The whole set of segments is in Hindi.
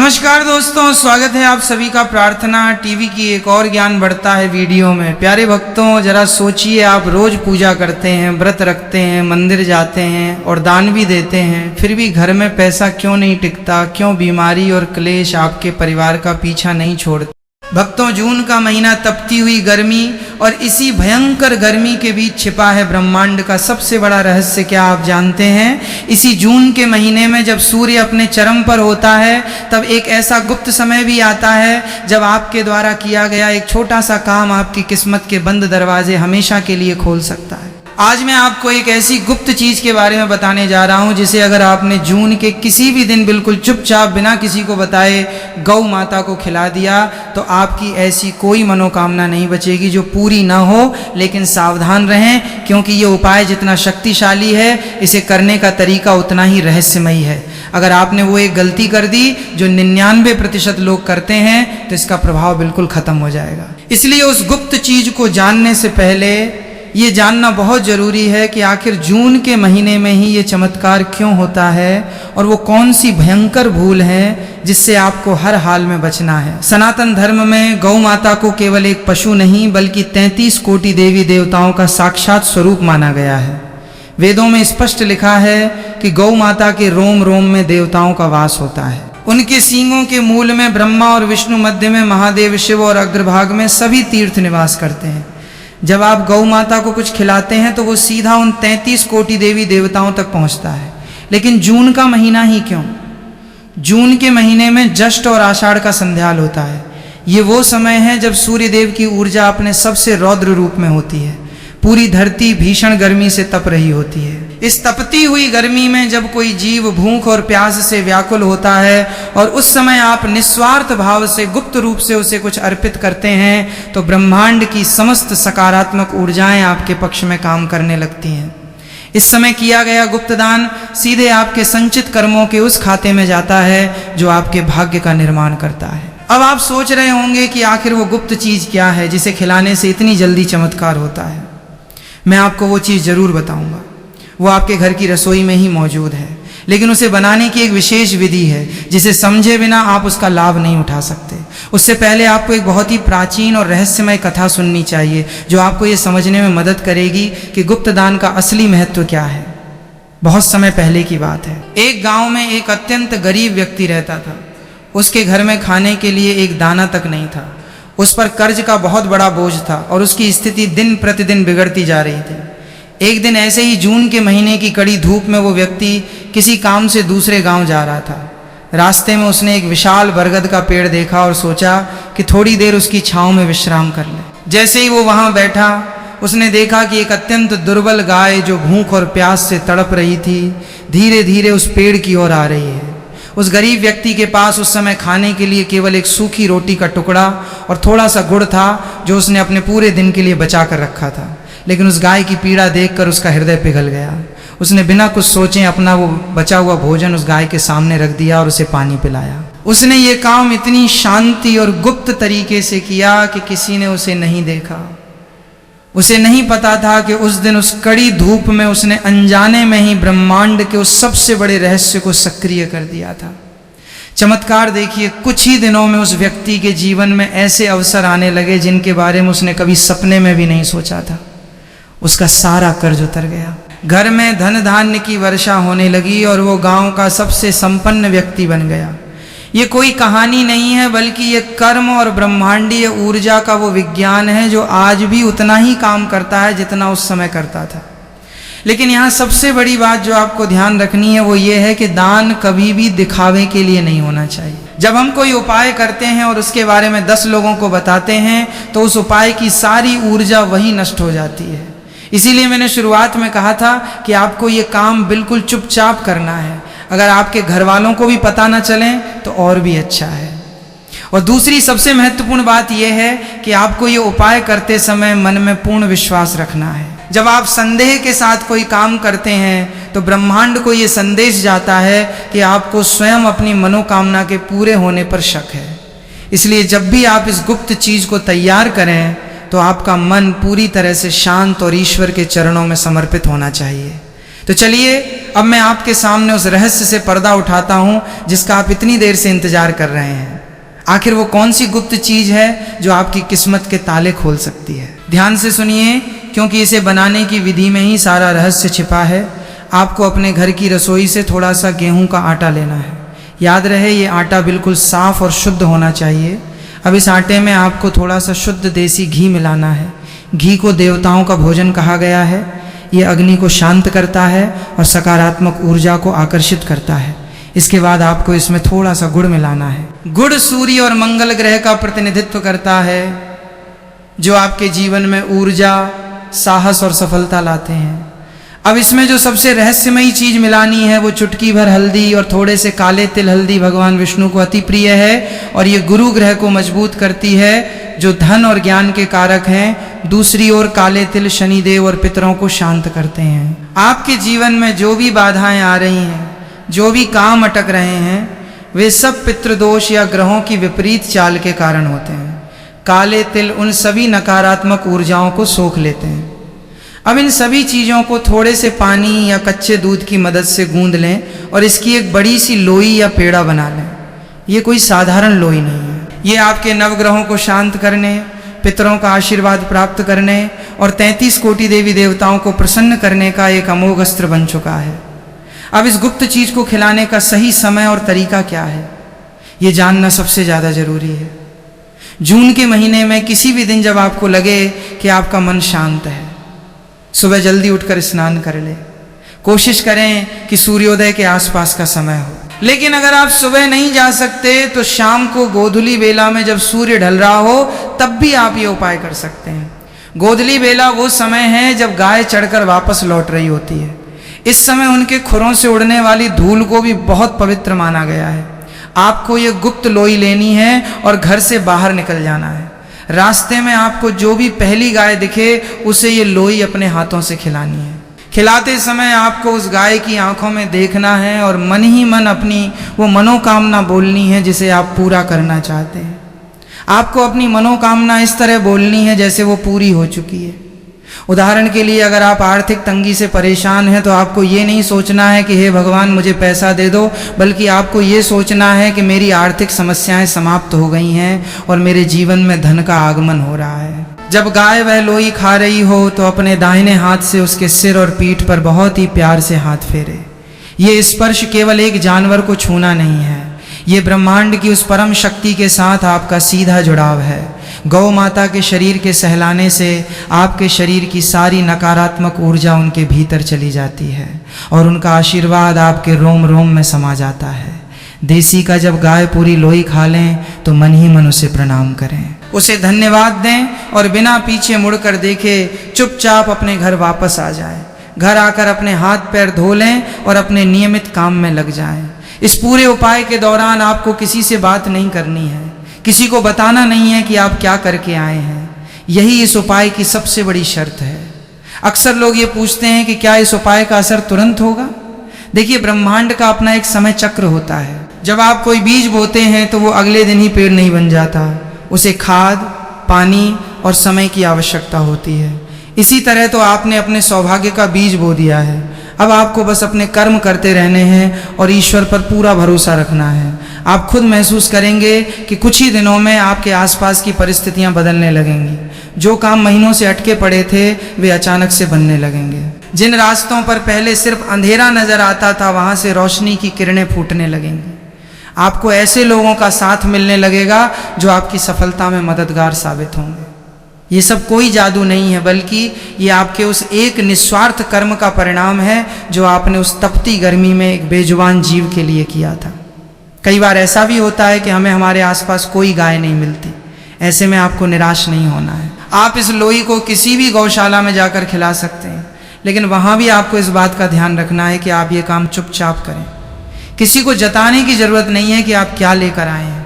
नमस्कार दोस्तों, स्वागत है आप सभी का प्रार्थना टीवी की एक और ज्ञान बढ़ता है वीडियो में। प्यारे भक्तों, जरा सोचिए, आप रोज पूजा करते हैं, व्रत रखते हैं, मंदिर जाते हैं और दान भी देते हैं, फिर भी घर में पैसा क्यों नहीं टिकता? क्यों बीमारी और क्लेश आपके परिवार का पीछा नहीं छोड़ता? भक्तों, जून का महीना, तपती हुई गर्मी, और इसी भयंकर गर्मी के बीच छिपा है ब्रह्मांड का सबसे बड़ा रहस्य। क्या आप जानते हैं? इसी जून के महीने में जब सूर्य अपने चरम पर होता है, तब एक ऐसा गुप्त समय भी आता है जब आपके द्वारा किया गया एक छोटा सा काम आपकी किस्मत के बंद दरवाजे हमेशा के लिए खोल सकता है। आज मैं आपको एक ऐसी गुप्त चीज के बारे में बताने जा रहा हूं, जिसे अगर आपने जून के किसी भी दिन बिल्कुल चुपचाप बिना किसी को बताए गौ माता को खिला दिया, तो आपकी ऐसी कोई मनोकामना नहीं बचेगी जो पूरी ना हो। लेकिन सावधान रहें, क्योंकि ये उपाय जितना शक्तिशाली है, इसे करने का तरीका उतना ही रहस्यमयी है। अगर आपने वो एक गलती कर दी जो 99% लोग करते हैं, तो इसका प्रभाव बिल्कुल खत्म हो जाएगा। इसलिए उस गुप्त चीज को जानने से पहले ये जानना बहुत ज़रूरी है कि आखिर जून के महीने में ही ये चमत्कार क्यों होता है, और वो कौन सी भयंकर भूल है जिससे आपको हर हाल में बचना है। सनातन धर्म में गौ माता को केवल एक पशु नहीं, बल्कि 33 कोटि देवी देवताओं का साक्षात स्वरूप माना गया है। वेदों में स्पष्ट लिखा है कि गौ माता के रोम रोम में देवताओं का वास होता है। उनके सींगों के मूल में ब्रह्मा और विष्णु, मध्य में महादेव शिव और अग्रभाग में सभी तीर्थ निवास करते हैं। जब आप गौ माता को कुछ खिलाते हैं तो वो सीधा उन 33 कोटि देवी देवताओं तक पहुंचता है। लेकिन जून का महीना ही क्यों? जून के महीने में जष्ट और आषाढ़ का संध्याल होता है। ये वो समय है जब सूर्य देव की ऊर्जा अपने सबसे रौद्र रूप में होती है। पूरी धरती भीषण गर्मी से तप रही होती है। इस तपती हुई गर्मी में जब कोई जीव भूख और प्यास से व्याकुल होता है, और उस समय आप निस्वार्थ भाव से गुप्त रूप से उसे कुछ अर्पित करते हैं, तो ब्रह्मांड की समस्त सकारात्मक ऊर्जाएं आपके पक्ष में काम करने लगती हैं। इस समय किया गया गुप्त दान सीधे आपके संचित कर्मों के उस खाते में जाता है जो आपके भाग्य का निर्माण करता है। अब आप सोच रहे होंगे कि आखिर वो गुप्त चीज क्या है जिसे खिलाने से इतनी जल्दी चमत्कार होता है। मैं आपको वो चीज़ ज़रूर बताऊंगा। वो आपके घर की रसोई में ही मौजूद है, लेकिन उसे बनाने की एक विशेष विधि है जिसे समझे बिना आप उसका लाभ नहीं उठा सकते। उससे पहले आपको एक बहुत ही प्राचीन और रहस्यमय कथा सुननी चाहिए, जो आपको ये समझने में मदद करेगी कि गुप्त दान का असली महत्व क्या है। बहुत समय पहले की बात है। एक गाँव में एक अत्यंत गरीब व्यक्ति रहता था। उसके घर में खाने के लिए एक दाना तक नहीं था। उस पर कर्ज का बहुत बड़ा बोझ था और उसकी स्थिति दिन प्रतिदिन बिगड़ती जा रही थी। एक दिन ऐसे ही जून के महीने की कड़ी धूप में वो व्यक्ति किसी काम से दूसरे गांव जा रहा था। रास्ते में उसने एक विशाल बरगद का पेड़ देखा और सोचा कि थोड़ी देर उसकी छांव में विश्राम कर ले। जैसे ही वो वहां बैठा, उसने देखा कि एक अत्यंत दुर्बल गाय जो भूख और प्यास से तड़प रही थी, धीरे धीरे उस पेड़ की ओर आ रही है। उस गरीब व्यक्ति के पास उस समय खाने के लिए केवल एक सूखी रोटी का टुकड़ा और थोड़ा सा गुड़ था, जो उसने अपने पूरे दिन के लिए बचा कर रखा था। लेकिन उस गाय की पीड़ा देखकर उसका हृदय पिघल गया। उसने बिना कुछ सोचे अपना वो बचा हुआ भोजन उस गाय के सामने रख दिया और उसे पानी पिलाया। उसने ये काम इतनी शांति और गुप्त तरीके से किया कि किसी ने उसे नहीं देखा। उसे नहीं पता था कि उस दिन उस कड़ी धूप में उसने अनजाने में ही ब्रह्मांड के उस सबसे बड़े रहस्य को सक्रिय कर दिया था। चमत्कार देखिए, कुछ ही दिनों में उस व्यक्ति के जीवन में ऐसे अवसर आने लगे जिनके बारे में उसने कभी सपने में भी नहीं सोचा था। उसका सारा कर्ज उतर गया। घर में धन धान्य की वर्षा होने लगी और वो गांव का सबसे संपन्न व्यक्ति बन गया। ये कोई कहानी नहीं है, बल्कि ये कर्म और ब्रह्मांडीय ऊर्जा का वो विज्ञान है जो आज भी उतना ही काम करता है जितना उस समय करता था। लेकिन यहाँ सबसे बड़ी बात जो आपको ध्यान रखनी है वो ये है कि दान कभी भी दिखावे के लिए नहीं होना चाहिए। जब हम कोई उपाय करते हैं और उसके बारे में 10 लोगों को बताते हैं, तो उस उपाय की सारी ऊर्जा वही नष्ट हो जाती है। इसीलिए मैंने शुरुआत में कहा था कि आपको ये काम बिल्कुल चुपचाप करना है। अगर आपके घर वालों को भी पता न चले तो और भी अच्छा है। और दूसरी सबसे महत्वपूर्ण बात यह है कि आपको ये उपाय करते समय मन में पूर्ण विश्वास रखना है। जब आप संदेह के साथ कोई काम करते हैं तो ब्रह्मांड को ये संदेश जाता है कि आपको स्वयं अपनी मनोकामना के पूरे होने पर शक है। इसलिए जब भी आप इस गुप्त चीज को तैयार करें तो आपका मन पूरी तरह से शांत और ईश्वर के चरणों में समर्पित होना चाहिए। तो चलिए अब मैं आपके सामने उस रहस्य से पर्दा उठाता हूं जिसका आप इतनी देर से इंतजार कर रहे हैं। आखिर वो कौन सी गुप्त चीज है जो आपकी किस्मत के ताले खोल सकती है। ध्यान से सुनिए, क्योंकि इसे बनाने की विधि में ही सारा रहस्य छिपा है। आपको अपने घर की रसोई से थोड़ा सा गेहूं का आटा लेना है। याद रहे ये आटा बिल्कुल साफ और शुद्ध होना चाहिए। अब इस आटे में आपको थोड़ा सा शुद्ध देसी घी मिलाना है। घी को देवताओं का भोजन कहा गया है। ये अग्नि को शांत करता है और सकारात्मक ऊर्जा को आकर्षित करता है। इसके बाद आपको इसमें थोड़ा सा गुड़ मिलाना है। गुड़ सूर्य और मंगल ग्रह का प्रतिनिधित्व करता है, जो आपके जीवन में ऊर्जा, साहस और सफलता लाते हैं। अब इसमें जो सबसे रहस्यमयी चीज मिलानी है वो चुटकी भर हल्दी और थोड़े से काले तिल। हल्दी भगवान विष्णु को अति प्रिय है और ये गुरु ग्रह को मजबूत करती है, जो धन और ज्ञान के कारक हैं। दूसरी ओर काले तिल शनिदेव और पितरों को शांत करते हैं। आपके जीवन में जो भी बाधाएं आ रही हैं, जो भी काम अटक रहे हैं, वे सब पितृदोष या ग्रहों की विपरीत चाल के कारण होते हैं। काले तिल उन सभी नकारात्मक ऊर्जाओं को सोख लेते हैं। अब इन सभी चीज़ों को थोड़े से पानी या कच्चे दूध की मदद से गूंद लें और इसकी एक बड़ी सी लोई या पेड़ा बना लें। ये कोई साधारण लोई नहीं है। ये आपके नवग्रहों को शांत करने, पितरों का आशीर्वाद प्राप्त करने और 33 कोटि देवी देवताओं को प्रसन्न करने का एक अमोघ अस्त्र बन चुका है। अब इस गुप्त चीज को खिलाने का सही समय और तरीका क्या है, ये जानना सबसे ज़्यादा जरूरी है। जून के महीने में किसी भी दिन जब आपको लगे कि आपका मन शांत है, सुबह जल्दी उठकर स्नान कर ले। कोशिश करें कि सूर्योदय के आसपास का समय हो। लेकिन अगर आप सुबह नहीं जा सकते तो शाम को गोधूली बेला में जब सूर्य ढल रहा हो तब भी आप ये उपाय कर सकते हैं। गोधूली बेला वो समय है जब गाय चढ़कर वापस लौट रही होती है। इस समय उनके खुरों से उड़ने वाली धूल को भी बहुत पवित्र माना गया है। आपको ये गुप्त लोई लेनी है और घर से बाहर निकल जाना है। रास्ते में आपको जो भी पहली गाय दिखे उसे ये लोई अपने हाथों से खिलानी है। खिलाते समय आपको उस गाय की आंखों में देखना है और मन ही मन अपनी वो मनोकामना बोलनी है जिसे आप पूरा करना चाहते हैं। आपको अपनी मनोकामना इस तरह बोलनी है जैसे वो पूरी हो चुकी है। उदाहरण के लिए अगर आप आर्थिक तंगी से परेशान हैं तो आपको ये नहीं सोचना है कि हे भगवान मुझे पैसा दे दो, बल्कि आपको ये सोचना है कि मेरी आर्थिक समस्याएं समाप्त हो गई हैं और मेरे जीवन में धन का आगमन हो रहा है। जब गाय वह लोई खा रही हो तो अपने दाहिने हाथ से उसके सिर और पीठ पर बहुत ही प्यार से हाथ फेरे। ये स्पर्श केवल एक जानवर को छूना नहीं है, ये ब्रह्मांड की उस परम शक्ति के साथ आपका सीधा जुड़ाव है। गौ माता के शरीर के सहलाने से आपके शरीर की सारी नकारात्मक ऊर्जा उनके भीतर चली जाती है और उनका आशीर्वाद आपके रोम रोम में समा जाता है। देसी का जब गाय पूरी लोई खा लें तो मन ही मन उसे प्रणाम करें, उसे धन्यवाद दें और बिना पीछे मुड़कर देखे चुपचाप अपने घर वापस आ जाएं। घर आकर अपने हाथ पैर धो लें और अपने नियमित काम में लग जाएं। इस पूरे उपाय के दौरान आपको किसी से बात नहीं करनी है, किसी को बताना नहीं है कि आप क्या करके आए हैं। यही इस उपाय की सबसे बड़ी शर्त है। अक्सर लोग ये पूछते हैं कि क्या इस उपाय का असर तुरंत होगा। देखिए, ब्रह्मांड का अपना एक समय चक्र होता है। जब आप कोई बीज बोते हैं तो वो अगले दिन ही पेड़ नहीं बन जाता, उसे खाद, पानी और समय की आवश्यकता होती है। इसी तरह तो आपने अपने सौभाग्य का बीज बो दिया है। अब आपको बस अपने कर्म करते रहने हैं और ईश्वर पर पूरा भरोसा रखना है। आप खुद महसूस करेंगे कि कुछ ही दिनों में आपके आसपास की परिस्थितियां बदलने लगेंगी। जो काम महीनों से अटके पड़े थे वे अचानक से बनने लगेंगे। जिन रास्तों पर पहले सिर्फ अंधेरा नजर आता था वहां से रोशनी की किरणें फूटने लगेंगी। आपको ऐसे लोगों का साथ मिलने लगेगा जो आपकी सफलता में मददगार साबित होंगे। ये सब कोई जादू नहीं है, बल्कि ये आपके उस एक निस्वार्थ कर्म का परिणाम है जो आपने उस तपती गर्मी में एक बेजुबान जीव के लिए किया था। कई बार ऐसा भी होता है कि हमें हमारे आसपास कोई गाय नहीं मिलती। ऐसे में आपको निराश नहीं होना है। आप इस लोई को किसी भी गौशाला में जाकर खिला सकते हैं, लेकिन वहाँ भी आपको इस बात का ध्यान रखना है कि आप ये काम चुपचाप करें। किसी को जताने की ज़रूरत नहीं है कि आप क्या लेकर आए हैं,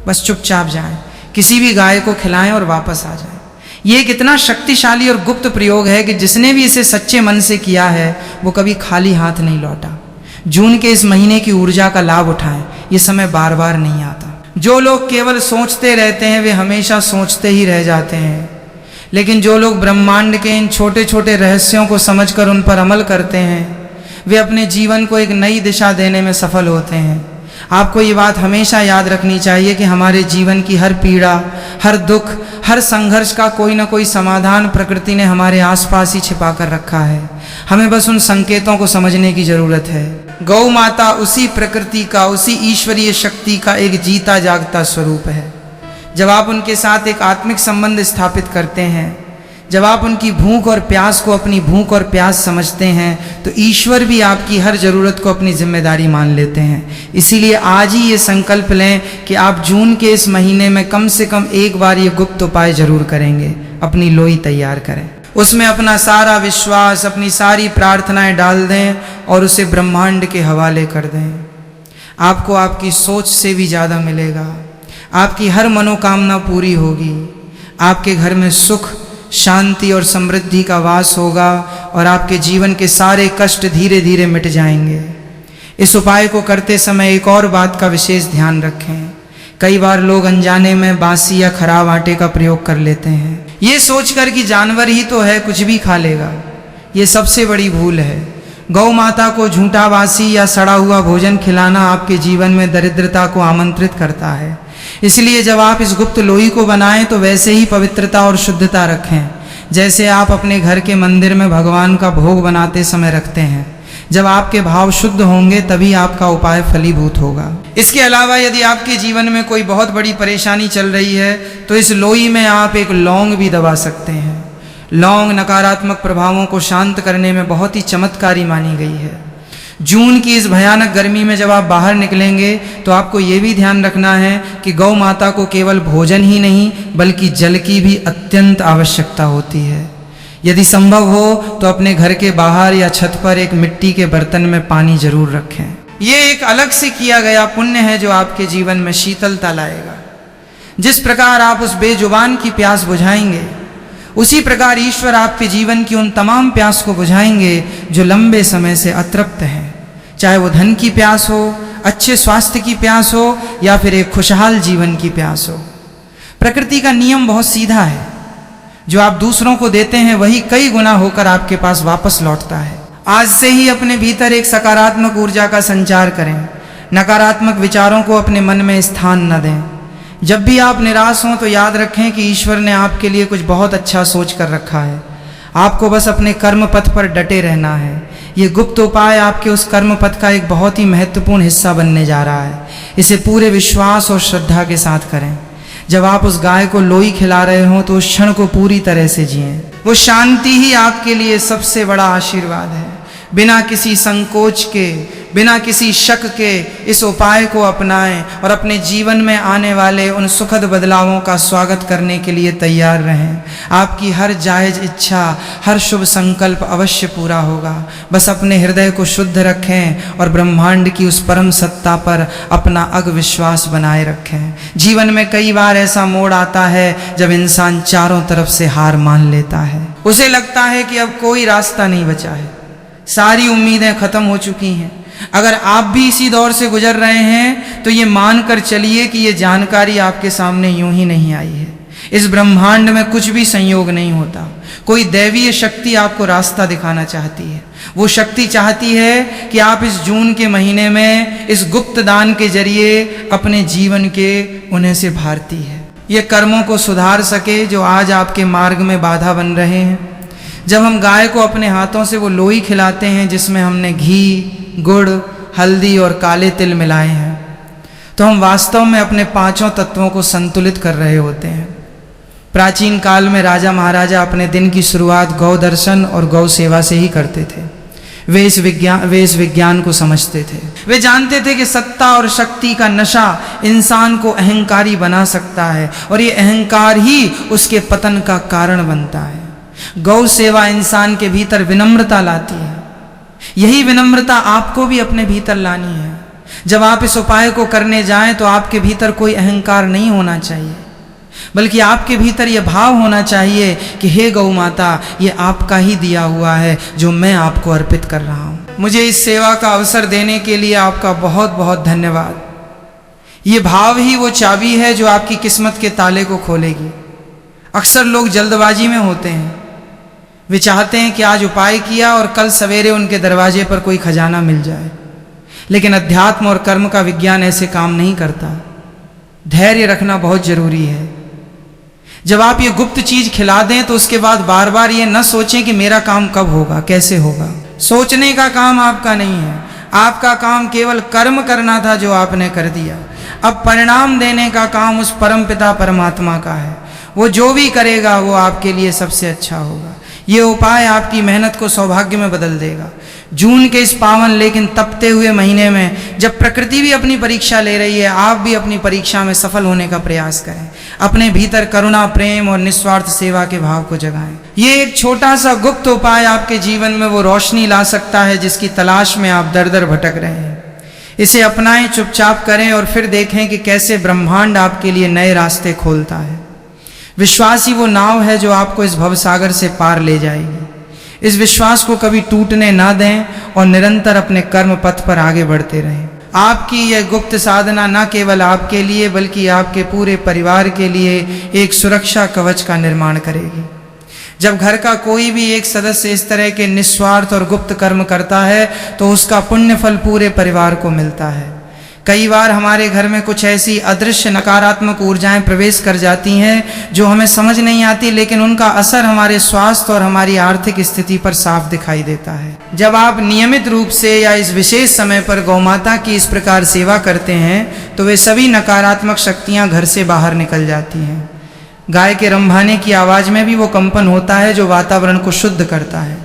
बस चुपचाप जाएं, किसी भी गाय को खिलाएं और वापस आ जाएं। ये एक इतना शक्तिशाली और गुप्त प्रयोग है कि जिसने भी इसे सच्चे मन से किया है वो कभी खाली हाथ नहीं लौटा। जून के इस महीने की ऊर्जा का लाभ उठाएं, ये समय बार बार नहीं आता। जो लोग केवल सोचते रहते हैं वे हमेशा सोचते ही रह जाते हैं, लेकिन जो लोग ब्रह्मांड के इन छोटे छोटे रहस्यों को समझकर उन पर अमल करते हैं वे अपने जीवन को एक नई दिशा देने में सफल होते हैं। आपको ये बात हमेशा याद रखनी चाहिए कि हमारे जीवन की हर पीड़ा, हर दुख, हर संघर्ष का कोई ना कोई समाधान प्रकृति ने हमारे आसपास ही छिपा कर रखा है। हमें बस उन संकेतों को समझने की जरूरत है। गौ माता उसी प्रकृति का, उसी ईश्वरीय शक्ति का एक जीता जागता स्वरूप है। जब आप उनके साथ एक आत्मिक संबंध स्थापित करते हैं, जब आप उनकी भूख और प्यास को अपनी भूख और प्यास समझते हैं, तो ईश्वर भी आपकी हर जरूरत को अपनी जिम्मेदारी मान लेते हैं। इसीलिए आज ही ये संकल्प लें कि आप जून के इस महीने में कम से कम एक बार ये गुप्त उपाय जरूर करेंगे। अपनी लोई तैयार करें, उसमें अपना सारा विश्वास, अपनी सारी प्रार्थनाएं डाल दें और उसे ब्रह्मांड के हवाले कर दें। आपको आपकी सोच से भी ज़्यादा मिलेगा। आपकी हर मनोकामना पूरी होगी। आपके घर में सुख, शांति और समृद्धि का वास होगा और आपके जीवन के सारे कष्ट धीरे धीरे मिट जाएंगे। इस उपाय को करते समय एक और बात का विशेष ध्यान रखें। कई बार लोग अनजाने में बासी या खराब आटे का प्रयोग कर लेते हैं, ये सोचकर कि जानवर ही तो है, कुछ भी खा लेगा। ये सबसे बड़ी भूल है। गौ माता को झूठा, बासी या सड़ा हुआ भोजन खिलाना आपके जीवन में दरिद्रता को आमंत्रित करता है। इसलिए जब आप इस गुप्त लोई को बनाएं तो वैसे ही पवित्रता और शुद्धता रखें जैसे आप अपने घर के मंदिर में भगवान का भोग बनाते समय रखते हैं। जब आपके भाव शुद्ध होंगे तभी आपका उपाय फलीभूत होगा। इसके अलावा यदि आपके जीवन में कोई बहुत बड़ी परेशानी चल रही है तो इस लोई में आप एक लौंग भी दबा सकते हैं। लौंग नकारात्मक प्रभावों को शांत करने में बहुत ही चमत्कारी मानी गई है। जून की इस भयानक गर्मी में जब आप बाहर निकलेंगे तो आपको ये भी ध्यान रखना है कि गौ माता को केवल भोजन ही नहीं बल्कि जल की भी अत्यंत आवश्यकता होती है। यदि संभव हो तो अपने घर के बाहर या छत पर एक मिट्टी के बर्तन में पानी जरूर रखें। ये एक अलग से किया गया पुण्य है जो आपके जीवन में शीतलता लाएगा। जिस प्रकार आप उस बेजुबान की प्यास बुझाएंगे, उसी प्रकार ईश्वर आपके जीवन की उन तमाम प्यास को बुझाएंगे जो लंबे समय से अतृप्त हैं। चाहे वो धन की प्यास हो, अच्छे स्वास्थ्य की प्यास हो या फिर एक खुशहाल जीवन की प्यास हो। प्रकृति का नियम बहुत सीधा है। जो आप दूसरों को देते हैं वही कई गुना होकर आपके पास वापस लौटता है। आज से ही अपने भीतर एक सकारात्मक ऊर्जा का संचार करें। नकारात्मक विचारों को अपने मन में स्थान न दें। जब भी आप निराश हों तो याद रखें कि ईश्वर ने आपके लिए कुछ बहुत अच्छा सोच कर रखा है। आपको बस अपने कर्म पथ पर डटे रहना है। ये गुप्त उपाय आपके उस कर्म पथ का एक बहुत ही महत्वपूर्ण हिस्सा बनने जा रहा है। इसे पूरे विश्वास और श्रद्धा के साथ करें। जब आप उस गाय को लोई खिला रहे हों तो उस क्षण को पूरी तरह से जिएं। वो शांति ही आपके लिए सबसे बड़ा आशीर्वाद है। बिना किसी संकोच के, बिना किसी शक के इस उपाय को अपनाएं और अपने जीवन में आने वाले उन सुखद बदलावों का स्वागत करने के लिए तैयार रहें। आपकी हर जायज इच्छा, हर शुभ संकल्प अवश्य पूरा होगा। बस अपने हृदय को शुद्ध रखें और ब्रह्मांड की उस परम सत्ता पर अपना अग विश्वास बनाए रखें। जीवन में कई बार ऐसा मोड़ आता है जब इंसान चारों तरफ से हार मान लेता है। उसे लगता है कि अब कोई रास्ता नहीं बचा है, सारी उम्मीदें खत्म हो चुकी हैं। अगर आप भी इसी दौर से गुजर रहे हैं तो ये मानकर चलिए कि ये जानकारी आपके सामने यूं ही नहीं आई है। इस ब्रह्मांड में कुछ भी संयोग नहीं होता। कोई दैवीय शक्ति आपको रास्ता दिखाना चाहती है। वो शक्ति चाहती है कि आप इस जून के महीने में इस गुप्त दान के जरिए अपने जीवन के उन्हें से भारती है। ये कर्मों को सुधार सके जो आज आपके मार्ग में बाधा बन रहे हैं। जब हम गाय को अपने हाथों से वो लोई खिलाते हैं जिसमें हमने घी, गुड़, हल्दी और काले तिल मिलाए हैं, तो हम वास्तव में अपने पांचों तत्वों को संतुलित कर रहे होते हैं। प्राचीन काल में राजा महाराजा अपने दिन की शुरुआत गौ दर्शन और गौ सेवा से ही करते थे। वे इस विज्ञान को समझते थे। वे जानते थे कि सत्ता और शक्ति का नशा इंसान को अहंकारी बना सकता है और ये अहंकार ही उसके पतन का कारण बनता है। गौ सेवा इंसान के भीतर विनम्रता लाती है। यही विनम्रता आपको भी अपने भीतर लानी है। जब आप इस उपाय को करने जाएं तो आपके भीतर कोई अहंकार नहीं होना चाहिए, बल्कि आपके भीतर यह भाव होना चाहिए कि हे गौ माता, ये आपका ही दिया हुआ है जो मैं आपको अर्पित कर रहा हूं। मुझे इस सेवा का अवसर देने के लिए आपका बहुत बहुत धन्यवाद। ये भाव ही वो चाबी है जो आपकी किस्मत के ताले को खोलेगी। अक्सर लोग जल्दबाजी में होते हैं, वे चाहते हैं कि आज उपाय किया और कल सवेरे उनके दरवाजे पर कोई खजाना मिल जाए। लेकिन अध्यात्म और कर्म का विज्ञान ऐसे काम नहीं करता। धैर्य रखना बहुत जरूरी है। जब आप ये गुप्त चीज खिला दें तो उसके बाद बार बार ये न सोचें कि मेरा काम कब होगा, कैसे होगा। सोचने का काम आपका नहीं है, आपका काम केवल कर्म करना था जो आपने कर दिया। अब परिणाम देने का काम उस परमपिता परमात्मा का है। वो जो भी करेगा वो आपके लिए सबसे अच्छा होगा। ये उपाय आपकी मेहनत को सौभाग्य में बदल देगा। जून के इस पावन लेकिन तपते हुए महीने में जब प्रकृति भी अपनी परीक्षा ले रही है, आप भी अपनी परीक्षा में सफल होने का प्रयास करें। अपने भीतर करुणा, प्रेम और निस्वार्थ सेवा के भाव को जगाएं। ये एक छोटा सा गुप्त उपाय आपके जीवन में वो रोशनी ला सकता है जिसकी तलाश में आप दर दर भटक रहे हैं। इसे अपनाएं, चुपचाप करें और फिर देखें कि कैसे ब्रह्मांड आपके लिए नए रास्ते खोलता है। विश्वास ही वो नाव है जो आपको इस भवसागर से पार ले जाएगी। इस विश्वास को कभी टूटने ना दें और निरंतर अपने कर्म पथ पर आगे बढ़ते रहें। आपकी यह गुप्त साधना न केवल आपके लिए बल्कि आपके पूरे परिवार के लिए एक सुरक्षा कवच का निर्माण करेगी। जब घर का कोई भी एक सदस्य इस तरह के निस्वार्थ और गुप्त कर्म करता है तो उसका पुण्य फल पूरे परिवार को मिलता है। कई बार हमारे घर में कुछ ऐसी अदृश्य नकारात्मक ऊर्जाएं प्रवेश कर जाती हैं जो हमें समझ नहीं आती, लेकिन उनका असर हमारे स्वास्थ्य और हमारी आर्थिक स्थिति पर साफ दिखाई देता है। जब आप नियमित रूप से या इस विशेष समय पर गौमाता की इस प्रकार सेवा करते हैं तो वे सभी नकारात्मक शक्तियां घर से बाहर निकल जाती हैं। गाय के रंभाने की आवाज़ में भी वो कंपन होता है जो वातावरण को शुद्ध करता है।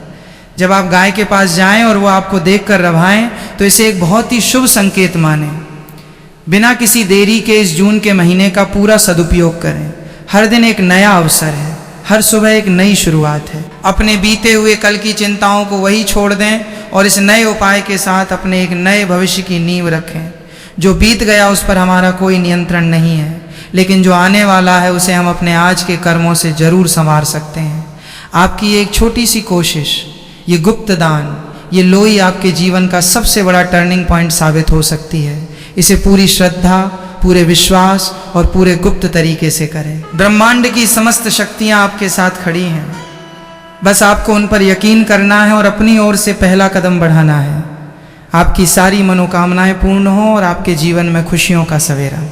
जब आप गाय के पास जाएं और वो आपको देखकर रभाएं तो इसे एक बहुत ही शुभ संकेत मानें। बिना किसी देरी के इस जून के महीने का पूरा सदुपयोग करें। हर दिन एक नया अवसर है, हर सुबह एक नई शुरुआत है। अपने बीते हुए कल की चिंताओं को वही छोड़ दें और इस नए उपाय के साथ अपने एक नए भविष्य की नींव रखें। जो बीत गया उस पर हमारा कोई नियंत्रण नहीं है, लेकिन जो आने वाला है उसे हम अपने आज के कर्मों से जरूर संवार सकते हैं। आपकी एक छोटी सी कोशिश, ये गुप्त दान, ये लोई आपके जीवन का सबसे बड़ा टर्निंग पॉइंट साबित हो सकती है। इसे पूरी श्रद्धा, पूरे विश्वास और पूरे गुप्त तरीके से करें। ब्रह्मांड की समस्त शक्तियां आपके साथ खड़ी हैं, बस आपको उन पर यकीन करना है और अपनी ओर से पहला कदम बढ़ाना है। आपकी सारी मनोकामनाएं पूर्ण हो और आपके जीवन में खुशियों का सवेरा।